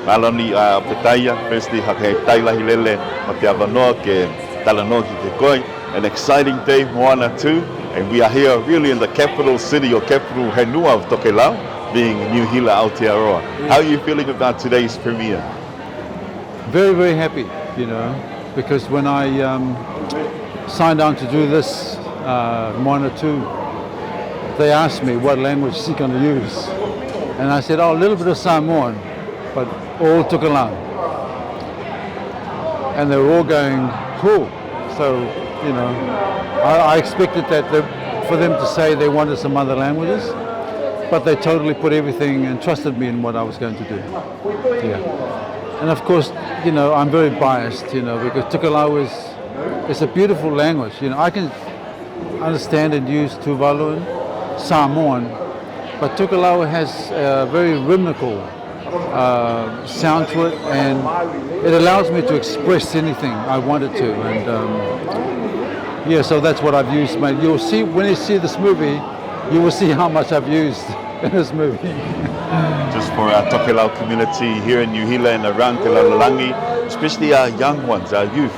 Maloni Opetaia, firstly hake tailahi lele ma te awanoa ke talanoa ki te koi. An exciting day, Moana 2, and we are here really in the capital city or capital henua of Tokelau, being New Hila Aotearoa. How are you feeling about today's premiere? Very, very happy, because when I signed on to do this Moana 2, they asked me what language is he going to use. And I said, a little bit of Samoan, but all Tokelau. And they were all going, cool. So, I expected that for them to say they wanted some other languages, but they totally put everything and trusted me in what I was going to do. Yeah. And of course, I'm very biased, because Tokelau is a beautiful language. I can understand and use Tuvaluan, Samoan, but Tokelau has a very rhythmical sound to it, and it allows me to express anything I wanted to. And so that's what I've used. You'll see when you see this movie, you will see how much I've used in this movie. Just for our Tokelau community here in New Hila and around Te Laulalangi, especially our young ones, our youth,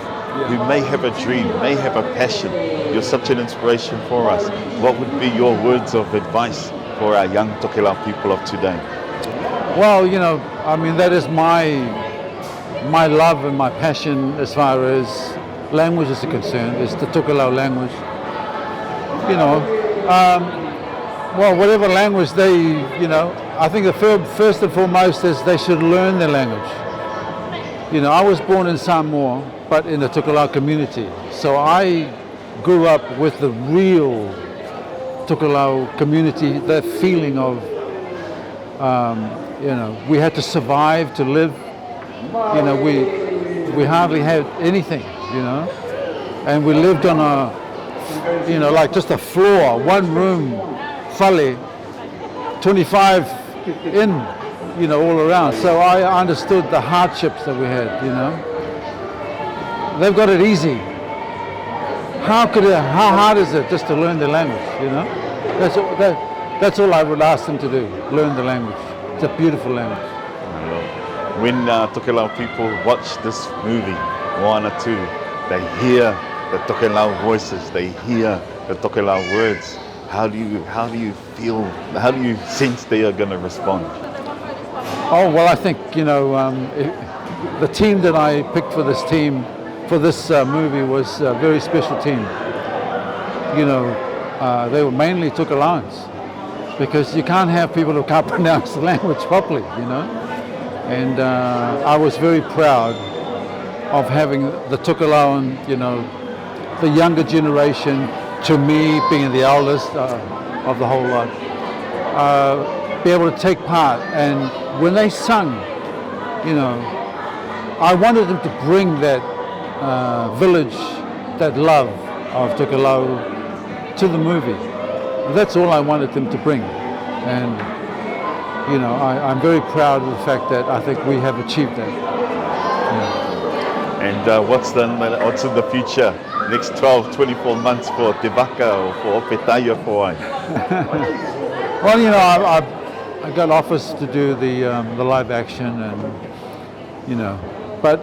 who may have a dream, may have a passion. You're such an inspiration for us. What would be your words of advice for our young Tokelau people of today? Well, that is my love and my passion as far as language is concerned. It's the Tokelau language. Well, whatever language they, I think the first and foremost is they should learn their language. I was born in Samoa, but in the Tokelau community. So I grew up with the real Tokelau community, that feeling of, we had to survive to live. We hardly had anything, and we lived on a, like just a floor, one room, fale, 25 in, all around. So I understood the hardships that we had, They've got it easy. How hard is it just to learn the language, That's all I would ask them to do, learn the language. It's a beautiful language. When Tokelau people watch this movie, Moana 2, they hear the Tokelau voices, they hear the Tokelau words. How do you feel, how do you sense they are going to respond? Oh, well, I think, the team that I picked for this movie was a very special team. They were mainly Tokelauans, because you can't have people who can't pronounce the language properly, And I was very proud of having the Tokelauan, the younger generation, to me being the eldest of the whole lot, be able to take part. And when they sung, I wanted them to bring that village, that love of Tokelau to the movie. That's all I wanted them to bring. And I'm very proud of the fact that I think we have achieved that. Yeah. And what's in the future? Next 12, 24 months for Te Vaka or for Opetaia Foa'i? Well, I got offers to do the live action, and but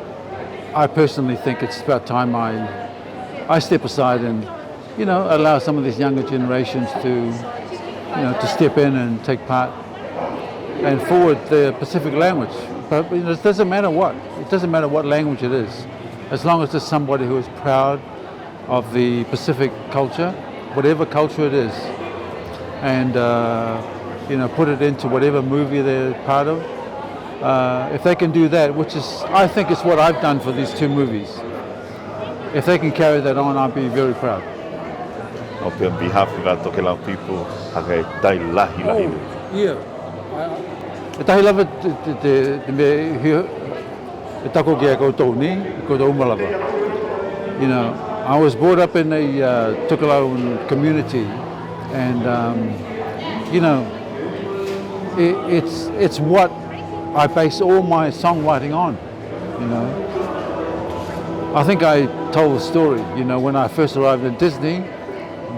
I personally think it's about time I step aside and allow some of these younger generations to step in and take part and forward the Pacific language. But it doesn't matter what. It doesn't matter what language it is, as long as there's somebody who is proud of the Pacific culture, whatever culture it is, and put it into whatever movie they're part of. If they can do that, which is, I think, is what I've done for these two movies. If they can carry that on, I'll be very proud. On behalf of our Tokelau people, hake tai lahi lahi. Yeah. Tahi lava te tako kia koutou ni, koutou malava. I was brought up in a Tokelau community, and it's what I base all my songwriting on. I think I told the story. When I first arrived in Disney,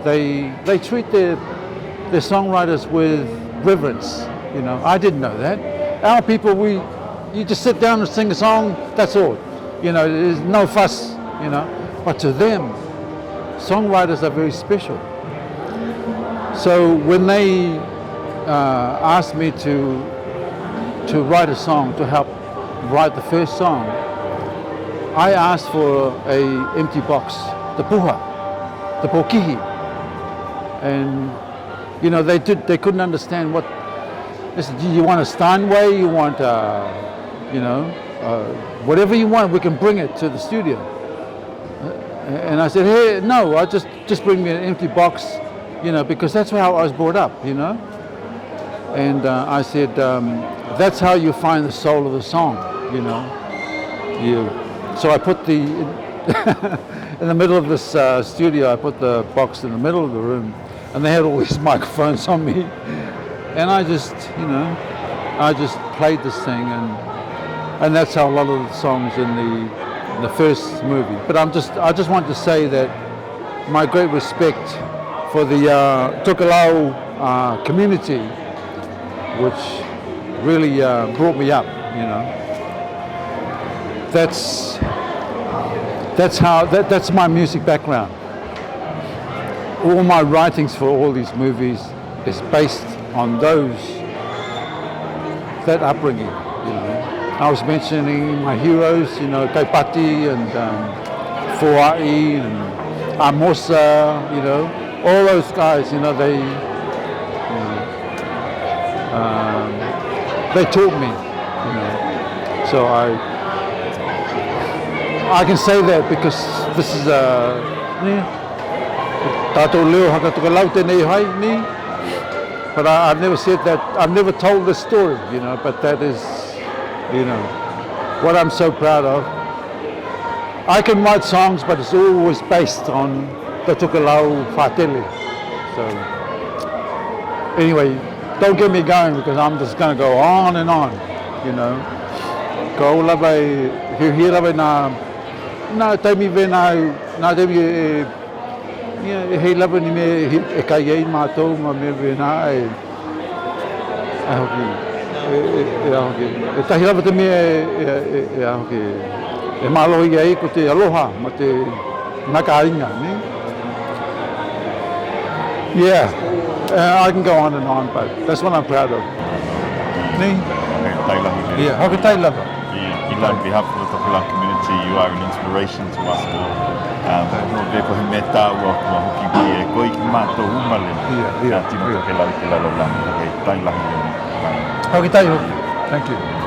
they treat their songwriters with reverence. I didn't know that. Our people, You just sit down and sing a song, that's all. You know, there's no fuss, you know. But to them, songwriters are very special. So when they asked me to write a song, to help write the first song, I asked for a empty box, the puha, the pokihi. And, you know, they couldn't understand what, they said, you want a Steinway, you want, you know, whatever you want, we can bring it to the studio. And I said, hey, no, I just bring me an empty box, you know, because that's how I was brought up, you know. And I said, that's how you find the soul of the song, you know. So I put the, in the middle of this studio, I put the box in the middle of the room, and they had all these microphones on me. And I just, you know, I just played this thing, and that's how a lot of the songs in the first movie. But I just want to say that my great respect for the Tokelau community, which really brought me up, you know. That's my music background. All my writings for all these movies is based on that upbringing, you know. I was mentioning my heroes, you know, Kaipati and Foa'i and Amosa, you know, all those guys, you know, they taught me, you know. So I can say that because this is but I've never said that, I've never told this story, you know, but that is, you know, what I'm so proud of. I can write songs, but it's always based on the Tokelau whātele. So, anyway, don't get me going because I'm just going to go on and on, you know. Ko lawa he lawa na taimi vena na taimi he lawa ni me e kai ai mātou ma me vena e tahi lawa te me e mālohi ai ko te aloha ma te nakainga, ne? Yeah, I can go on and on, but that's what I'm proud of. Ne? Yeah, Opetaia Foa'i. On behalf of the Tokelau community, you are an inspiration to us all. No vepo he meta ua kua hoki ki e koi ki mātou umale. Tino Tokelau ki lalo lami. Opetaia Foa'i. Opetaia Foa'i. Thank you.